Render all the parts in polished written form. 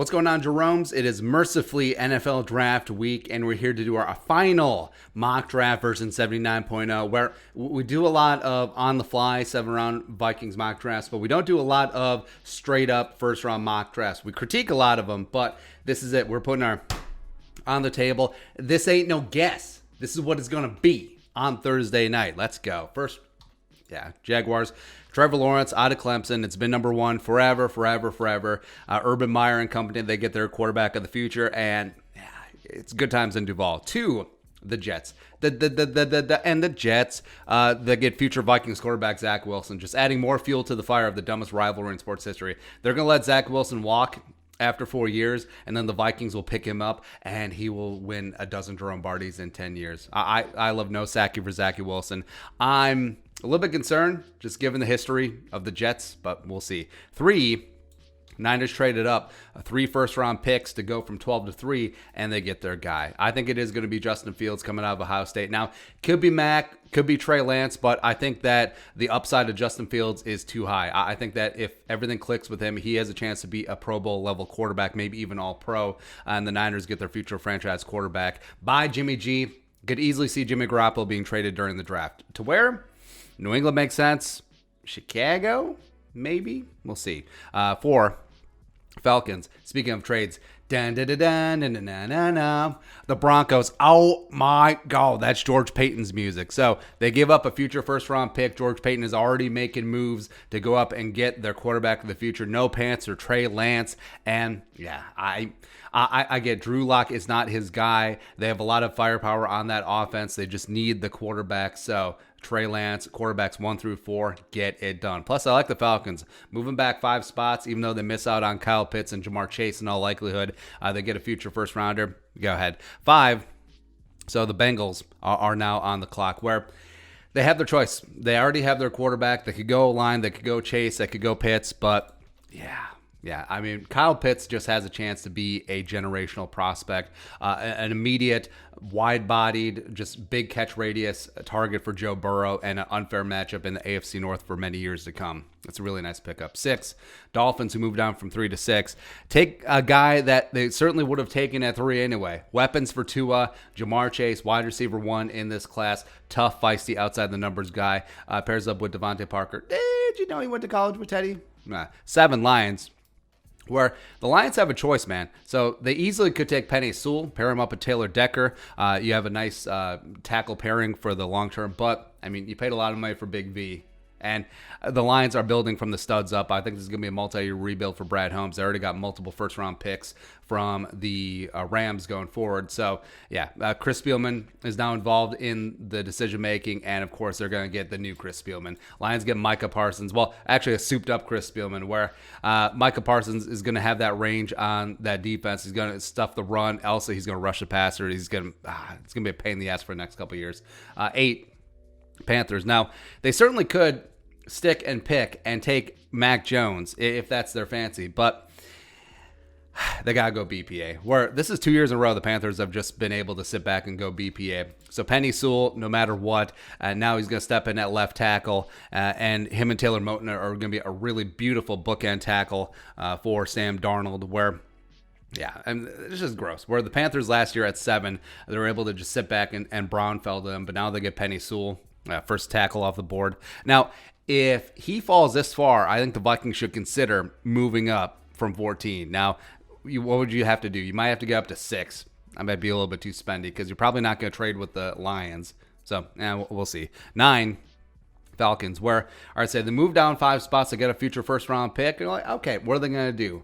What's going on, Jeromes? It is mercifully NFL Draft Week, and we're here to do our final mock draft version 79.0, where we do a lot of on-the-fly 7-round Vikings mock drafts, but we don't do a lot of straight-up first-round mock drafts. We critique a lot of them, but this is it. We're putting our on the table. This ain't no guess. This is what it's going to be on Thursday night. Let's go. First, Jaguars. Trevor Lawrence out of Clemson. It's been number one forever. Urban Meyer and company, they get their quarterback of the future, and it's good times in Duval. 2, the Jets. The Jets, they get future Vikings quarterback Zach Wilson, just adding more fuel to the fire of the dumbest rivalry in sports history. They're going to let Zach Wilson walk after 4 years, and then the Vikings will pick him up, and he will win a dozen Jerome Bardys in 10 years. I love no Sacky for Zachy Wilson. I'm a little bit concerned, just given the history of the Jets, but we'll see. 3, Niners traded up 3 first-round picks to go from 12 to 3, and they get their guy. I think it is going to be Justin Fields coming out of Ohio State. Now, could be Mac, could be Trey Lance, but I think that the upside of Justin Fields is too high. I think that if everything clicks with him, he has a chance to be a Pro Bowl level quarterback, maybe even All-Pro, and the Niners get their future franchise quarterback by Jimmy G. Could easily see Jimmy Garoppolo being traded during the draft. To where? New England makes sense. Chicago? Maybe. We'll see. 4, Falcons. Speaking of trades, the Broncos. Oh my God, that's George Payton's music. So they give up a future first-round pick. George Payton is already making moves to go up and get their quarterback of the future. No pants or Trey Lance. And I get Drew Lock is not his guy. They have a lot of firepower on that offense. They just need the quarterback. So Trey Lance, quarterbacks 1 through 4, get it done. Plus, I like the Falcons. Moving back 5 spots, even though they miss out on Kyle Pitts and Jamar Chase in all likelihood, they get a future first rounder. Go ahead. 5, so the Bengals are now on the clock, where they have their choice. They already have their quarterback. They could go line, they could go Chase, they could go Pitts, but yeah, I mean, Kyle Pitts just has a chance to be a generational prospect, an immediate, wide-bodied, just big catch radius target for Joe Burrow, and an unfair matchup in the AFC North for many years to come. That's a really nice pickup. 6, Dolphins, who moved down from 3 to 6. Take a guy that they certainly would have taken at 3 anyway. Weapons for Tua, Jamar Chase, wide receiver 1 in this class. Tough, feisty, outside-the-numbers guy. Pairs up with Devontae Parker. Did you know he went to college with Teddy? 7, Lions, where the Lions have a choice, man. So they easily could take Penei Sewell, pair him up with Taylor Decker. You have a nice tackle pairing for the long term, but, I mean, you paid a lot of money for Big V. And the Lions are building from the studs up. I think this is going to be a multi-year rebuild for Brad Holmes. They already got multiple first-round picks from the Rams going forward. So, Chris Spielman is now involved in the decision-making, and, of course, they're going to get the new Chris Spielman. Lions get Micah Parsons. Well, actually a souped-up Chris Spielman, where Micah Parsons is going to have that range on that defense. He's going to stuff the run. Also, he's going to rush the passer. It's going to be a pain in the ass for the next couple of years. 8, Panthers. Now, they certainly could stick and pick and take Mac Jones if that's their fancy, but they gotta go BPA. Where this is 2 years in a row, the Panthers have just been able to sit back and go BPA. So Penei Sewell, no matter what, now he's gonna step in at left tackle, and him and Taylor Moton are gonna be a really beautiful bookend tackle for Sam Darnold. Where and it's just gross. Where the Panthers last year at 7, they were able to just sit back and Braunfeld them, but now they get Penei Sewell, first tackle off the board. Now, if he falls this far, I think the Vikings should consider moving up from 14. Now, what would you have to do? You might have to get up to 6. I might be a little bit too spendy because you're probably not going to trade with the Lions. So, we'll see. 9, Falcons, where I say they move down 5 spots to get a future first-round pick. And you're like, okay, what are they going to do?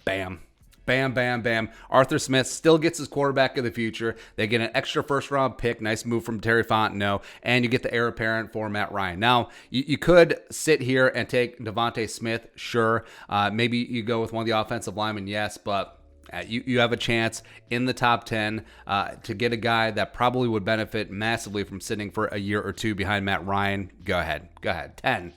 Bam. Bam, bam, bam. Arthur Smith still gets his quarterback of the future. They get an extra first-round pick. Nice move from Terry Fontenot. And you get the heir apparent for Matt Ryan. Now, you could sit here and take Devontae Smith. Sure. Maybe you go with one of the offensive linemen. Yes, but you have a chance in the top 10 to get a guy that probably would benefit massively from sitting for a year or two behind Matt Ryan. Go ahead. 10.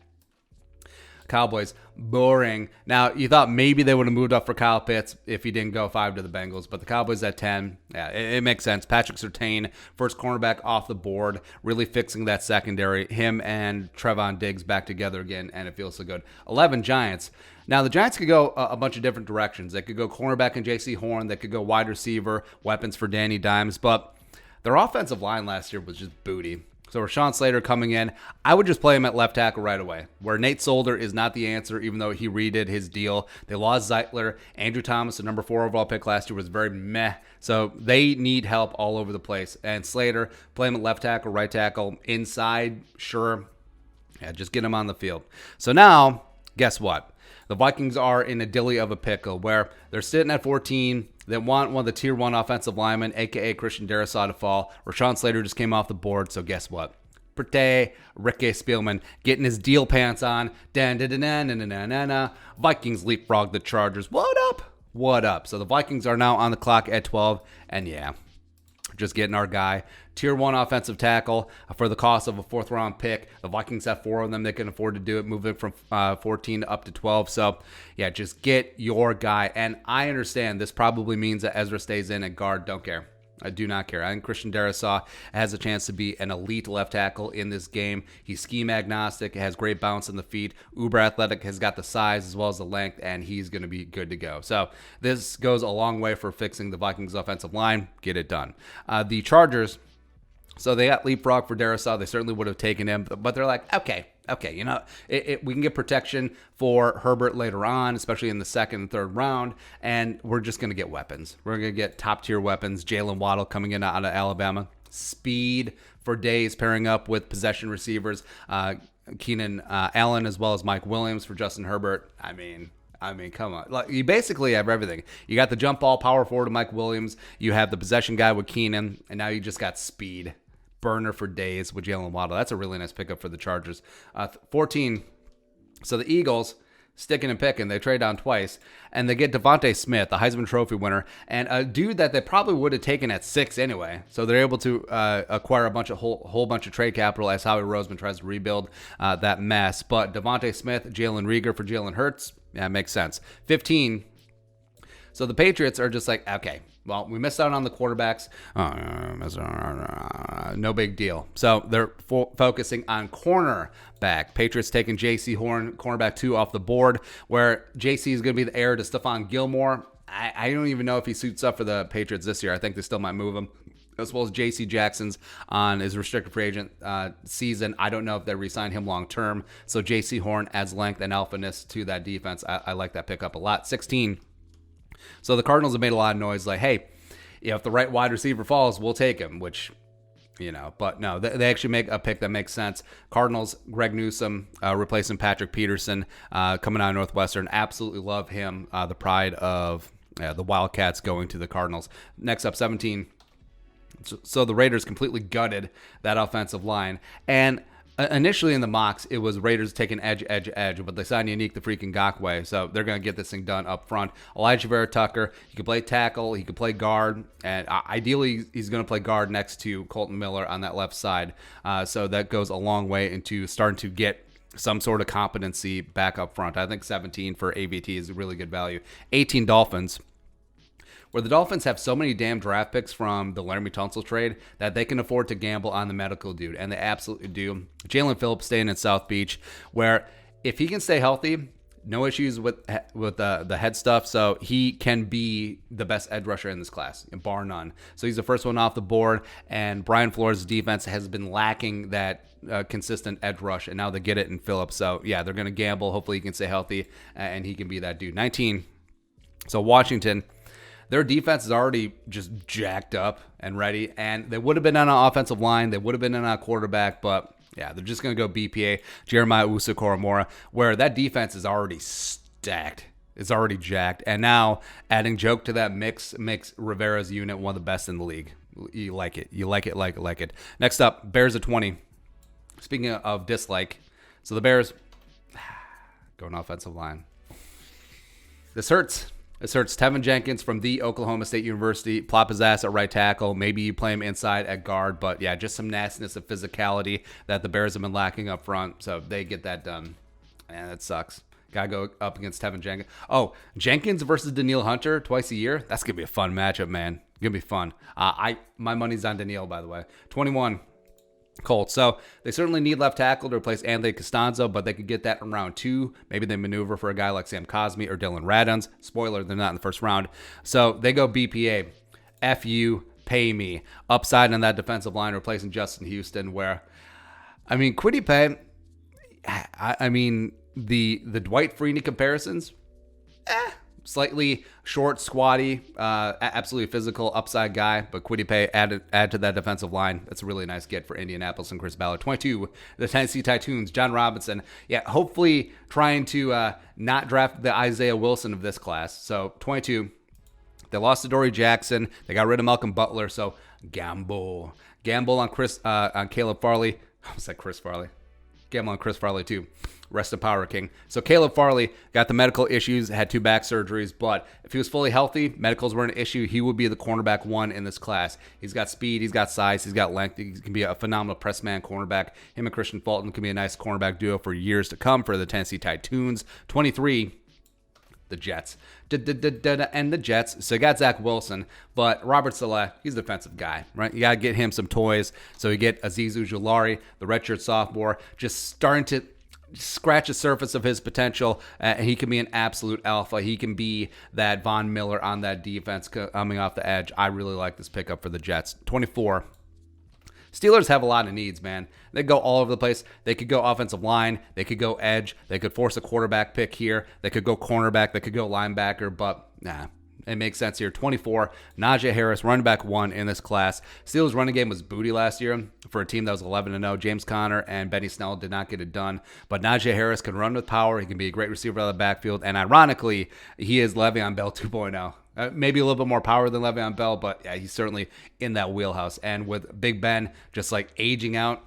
Cowboys, boring. Now, you thought maybe they would have moved up for Kyle Pitts if he didn't go 5 to the Bengals, but the Cowboys at 10, yeah, it makes sense. Patrick Surtain, first cornerback off the board, really fixing that secondary. Him and Trevon Diggs back together again, and it feels so good. 11, Giants. Now, the Giants could go a bunch of different directions. They could go cornerback and J.C. Horn. They could go wide receiver, weapons for Danny Dimes, but their offensive line last year was just booty. So Rashawn Slater coming in, I would just play him at left tackle right away, where Nate Solder is not the answer, even though he redid his deal. They lost Zeitler. Andrew Thomas, the number 4 overall pick last year, was very meh. So they need help all over the place. And Slater, play him at left tackle, right tackle, inside, sure. Yeah, just get him on the field. So now, guess what? The Vikings are in a dilly of a pickle where they're sitting at 14. They want one of the tier 1 offensive linemen, a.k.a. Christian Darasaw, to fall. Rashawn Slater just came off the board, so guess what? Pretty Ricky Spielman getting his deal pants on. Vikings leapfrog the Chargers. What up? What up? So the Vikings are now on the clock at 12, and yeah, just getting our guy. Tier 1 offensive tackle for the cost of a 4th-round pick. The Vikings have 4 of them. They can afford to do it, moving from 14 up to 12. So, yeah, just get your guy. And I understand this probably means that Ezra stays in at guard. Don't care. I do not care. I think Christian Darasaw has a chance to be an elite left tackle in this game. He's scheme agnostic, has great bounce in the feet, uber athletic, has got the size as well as the length, and he's going to be good to go. So this goes a long way for fixing the Vikings offensive line. Get it done. The Chargers, so they got leapfrog for Darasaw. They certainly would have taken him, but they're like, okay, you know, we can get protection for Herbert later on, especially in the 2nd and 3rd round, and we're just going to get weapons. We're going to get top-tier weapons. Jalen Waddle coming in out of Alabama. Speed for days, pairing up with possession receivers. Keenan Allen as well as Mike Williams for Justin Herbert. I mean, come on. Like, you basically have everything. You got the jump ball power forward to Mike Williams. You have the possession guy with Keenan, and now you just got speed. Burner for days with Jalen Waddle. That's a really nice pickup for the Chargers. 14. So the Eagles, sticking and picking. They trade down twice, and they get Devontae Smith, the Heisman Trophy winner, and a dude that they probably would have taken at 6 anyway. So they're able to acquire a whole bunch of trade capital as Howie Roseman tries to rebuild that mess. But Devontae Smith, Jalen Reagor for Jalen Hurts, yeah, makes sense. 15. So the Patriots are just like, okay, well, we missed out on the quarterbacks. No big deal. So they're focusing on cornerback. Patriots taking J.C. Horn, cornerback 2 off the board, where J.C. is going to be the heir to Stephon Gilmore. I don't even know if he suits up for the Patriots this year. I think they still might move him, as well as J.C. Jackson's on his restricted free agent season. I don't know if they re-sign him long-term. So J.C. Horn adds length and alphaness to that defense. I like that pickup a lot. 16. So the Cardinals have made a lot of noise like, hey, if the right wide receiver falls, we'll take him, which, you know, but no, they actually make a pick that makes sense. Cardinals, Greg Newsome replacing Patrick Peterson coming out of Northwestern. Absolutely love him. The pride of the Wildcats going to the Cardinals. Next up, 17. So the Raiders completely gutted that offensive line. And initially in the mocks, it was Raiders taking edge, but they signed Yannick the freaking Ngakoue, so they're going to get this thing done up front. Elijah Vera Tucker, he can play tackle, he can play guard, and ideally he's going to play guard next to Colton Miller on that left side. So that goes a long way into starting to get some sort of competency back up front. I think 17 for AVT is a really good value. 18, Dolphins, where the Dolphins have so many damn draft picks from the Laramie Tunsil trade that they can afford to gamble on the medical dude, and they absolutely do. Jalen Phillips staying in South Beach, where if he can stay healthy, no issues with the head stuff, so he can be the best edge rusher in this class, bar none. So he's the first one off the board, and Brian Flores' defense has been lacking that consistent edge rush, and now they get it in Phillips. So yeah, they're going to gamble. Hopefully he can stay healthy, and he can be that dude. 19. So Washington, their defense is already just jacked up and ready, and they would have been on an offensive line. They would have been on a quarterback, but yeah, they're just going to go BPA, Jeremiah Usu-Koromora, where that defense is already stacked. It's already jacked, and now adding Joke to that mix makes Rivera's unit one of the best in the league. You like it. You like it. Next up, Bears at 20. Speaking of dislike, so the Bears going offensive line. This hurts. Tevin Jenkins from the Oklahoma State University. Plop his ass at right tackle. Maybe you play him inside at guard. But, yeah, just some nastiness of physicality that the Bears have been lacking up front. So they get that done. Man, that sucks. Gotta go up against Tevin Jenkins. Oh, Jenkins versus Daniil Hunter twice a year. That's gonna be a fun matchup, man. Gonna be fun. My money's on Daniil, by the way. 21 Colts. So they certainly need left tackle to replace Anthony Costanzo, but they could get that in round 2. Maybe they maneuver for a guy like Sam Cosmi or Dylan Raduns. Spoiler, they're not in the first round. So they go BPA. F you, pay me. Upside on that defensive line, replacing Justin Houston, where, I mean, Kwity Paye, I mean, the Dwight Freeney comparisons, slightly short, squatty, absolutely physical upside guy, but Kwity Paye add to that defensive line. That's a really nice get for Indianapolis and Chris Ballard. 22, the Tennessee Titans, John Robinson. Yeah, hopefully trying to not draft the Isaiah Wilson of this class. So 22, they lost to Dory Jackson. They got rid of Malcolm Butler. So gamble on Caleb Farley. I said Chris Farley. Gamble on Chris Farley too. Rest of Power King. So Caleb Farley got the medical issues, had 2 back surgeries, but if he was fully healthy, medicals weren't an issue, he would be the cornerback 1 in this class. He's got speed, he's got size, he's got length. He can be a phenomenal press man cornerback. Him and Christian Fulton can be a nice cornerback duo for years to come for the Tennessee Titans. 23, the Jets. And the Jets. So you got Zach Wilson, but Robert Saleh, he's a defensive guy, right? You got to get him some toys. So you get Azeez Ujulari, the redshirt sophomore, just starting to scratch the surface of his potential, and he can be an absolute alpha. He can be that Von Miller on that defense coming off the edge. I really like this pickup for the Jets. 24. Steelers have a lot of needs, man. They go all over the place. They could go offensive line. They could go edge. They could force a quarterback pick here. They could go cornerback. They could go linebacker, but nah. It makes sense here. 24, Najee Harris, running back 1 in this class. Steelers' running game was booty last year for a team that was 11-0. James Conner and Benny Snell did not get it done. But Najee Harris can run with power. He can be a great receiver out of the backfield. And ironically, he is Le'Veon Bell 2.0. Maybe a little bit more power than Le'Veon Bell, but yeah, he's certainly in that wheelhouse. And with Big Ben just like aging out,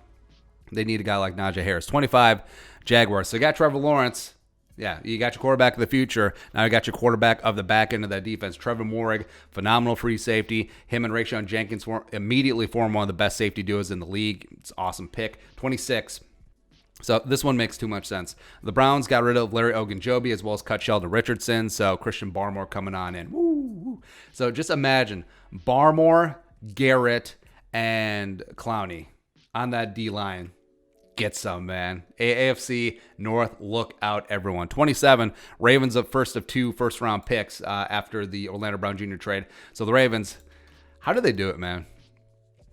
they need a guy like Najee Harris. 25, Jaguars. So you got Trevor Lawrence. Yeah, you got your quarterback of the future. Now you got your quarterback of the back end of that defense. Trevor Moehrig, phenomenal free safety. Him and Rayshawn Jenkins immediately form one of the best safety duos in the league. It's an awesome pick. 26. So this one makes too much sense. The Browns got rid of Larry Ogunjobi as well as cut Sheldon Richardson. So Christian Barmore coming on in. Woo. So just imagine Barmore, Garrett, and Clowney on that D-line. Get some, man. AFC North, look out, everyone. 27, Ravens up first of 2 first-round picks after the Orlando Brown Jr. trade. So the Ravens, how do they do it, man?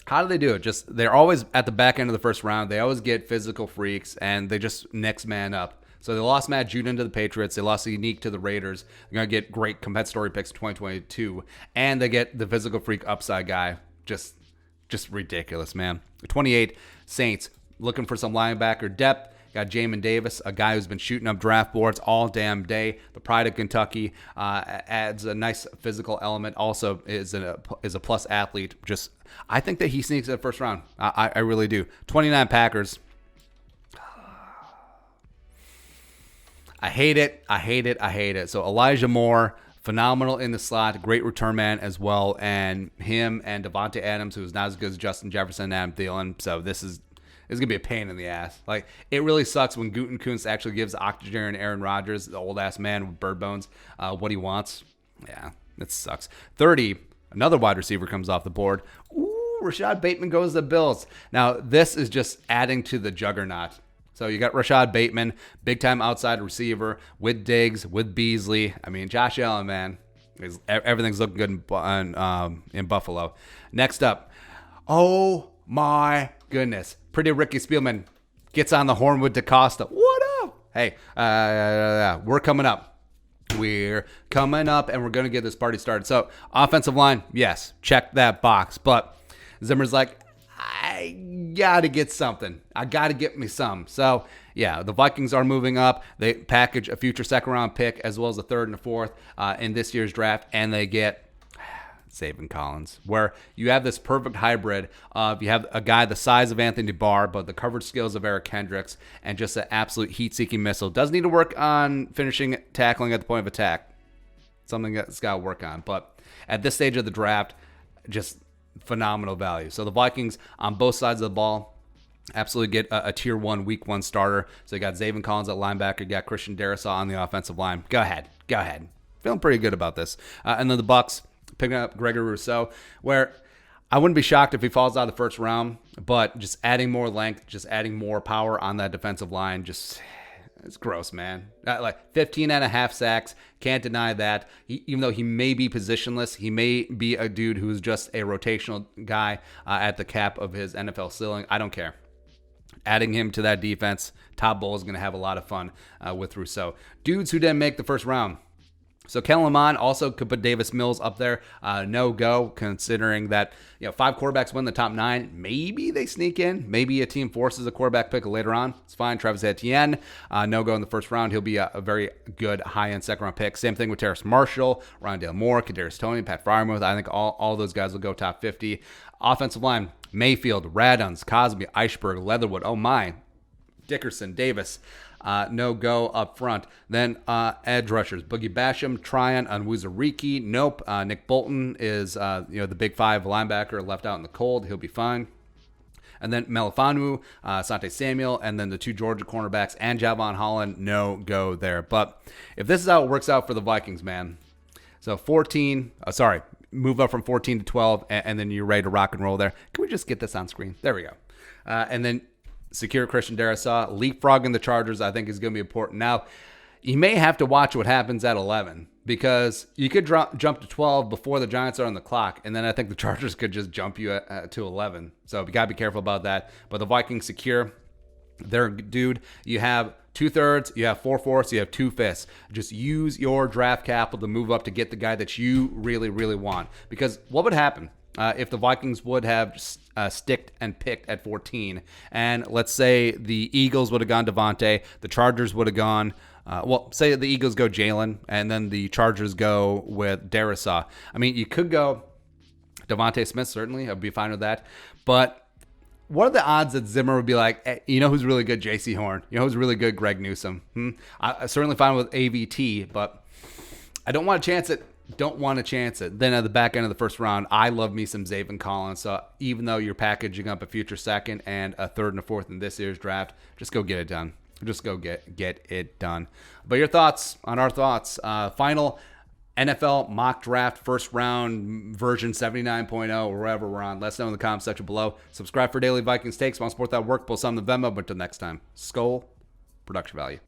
How do they do it? Just they're always at the back end of the first round. They always get physical freaks, and they just next man up. So they lost Matt Judon to the Patriots. They lost Unique to the Raiders. They're going to get great compensatory picks in 2022. And they get the physical freak upside guy. Just ridiculous, man. 28, Saints. Looking for some linebacker depth. Got Jamin Davis, a guy who's been shooting up draft boards all damn day. The pride of Kentucky, adds a nice physical element. Also is a plus athlete. I think that he sneaks in the first round. I really do. 29 Packers. I hate it. So Elijah Moore, phenomenal in the slot, great return man as well, and him and Devontae Adams, who's not as good as Justin Jefferson and Adam Thielen. So this is going to be a pain in the ass. Like, it really sucks when Gutekunst actually gives Octogen and Aaron Rodgers, the old-ass man with bird bones, what he wants. Yeah, it sucks. 30, another wide receiver comes off the board. Ooh, Rashad Bateman goes to the Bills. Now, this is just adding to the juggernaut. So you got Rashad Bateman, big-time outside receiver, with Diggs, with Beasley. I mean, Josh Allen, man, everything's looking good in Buffalo. Next up, oh my goodness. Pretty Ricky Spielman gets on the horn with DaCosta. What up? Hey, we're coming up. We're coming up, and we're going to get this party started. So, offensive line, yes, check that box. But Zimmer's like, I got to get something. I got to get me some. So, yeah, the Vikings are moving up. They package a future second-round pick as well as a third and a fourth in this year's draft, and they get Zaven Collins, where you have this perfect hybrid of you have a guy the size of Anthony Barr, but the coverage skills of Eric Kendricks, and just an absolute heat-seeking missile. Does need to work on finishing tackling at the point of attack. Something that's got to work on. But at this stage of the draft, just phenomenal value. So the Vikings on both sides of the ball, absolutely get a tier 1 week 1 starter. So you got Zaven Collins at linebacker, you got Christian Darasaw on the offensive line. Go ahead. Feeling pretty good about this. And then the Bucks picking up Gregory Rousseau, where I wouldn't be shocked if he falls out of the first round, but just adding more length, just adding more power on that defensive line, just it's gross, man. Like 15 and a half sacks, can't deny that. Even though he may be positionless, he may be a dude who's just a rotational guy at the cap of his NFL ceiling. I don't care. Adding him to that defense, Todd Bowles is going to have a lot of fun with Rousseau. Dudes who didn't make the first round. So Kellen Mond also could put Davis Mills up there. No go, considering that 5 quarterbacks win the top 9. Maybe they sneak in. Maybe a team forces a quarterback pick later on. It's fine. Travis Etienne, no go in the first round. He'll be a very good high-end second-round pick. Same thing with Terrace Marshall, Rondale Moore, Kadarius Toney, Pat Freiermuth. I think all those guys will go top 50. Offensive line, Mayfield, Raduns, Cosby, Eichberg, Leatherwood. Oh my, Dickerson, Davis. No go up front. Then edge rushers: Boogie Basham, Tryon, Onwuzurike. Nope. Nick Bolton is the big 5 linebacker left out in the cold. He'll be fine. And then Melifanu, Sante Samuel, and then the 2 Georgia cornerbacks and Javon Holland. No go there. But if this is how it works out for the Vikings, man. So move up from 14 to 12, and then you're ready to rock and roll there. Can we just get this on screen? There we go. And then secure Christian Darasaw. Leapfrogging the Chargers, I think, is going to be important. Now, you may have to watch what happens at 11, because you could jump to 12 before the Giants are on the clock, and then I think the Chargers could just jump you to 11. So you got to be careful about that. But the Vikings secure their dude. You have 2/3, you have 4/4, you have 2/5. Just use your draft capital to move up to get the guy that you really, really want. Because what would happen if the Vikings would have sticked and picked at 14, and let's say the Eagles would have gone Devontae, the Chargers would have gone, say the Eagles go Jalen, and then the Chargers go with Darasaw. I mean, you could go Devontae Smith, certainly. I'd be fine with that. But what are the odds that Zimmer would be like, hey, you know who's really good? J.C. Horn. You know who's really good? Greg Newsome. I'm certainly fine with AVT, but I don't want to chance it. Then at the back end of the first round, I love me some Zaven Collins. So even though you're packaging up a future second and a 3rd and a 4th in this year's draft, just go get it done. Just go get it done. But your thoughts on our thoughts. Final NFL mock draft, first round version 79.0, or wherever we're on. Let us know in the comments section below. Subscribe for daily Vikings takes. Want to support that work? Pull some of the Venmo. But until next time, Skol, production value.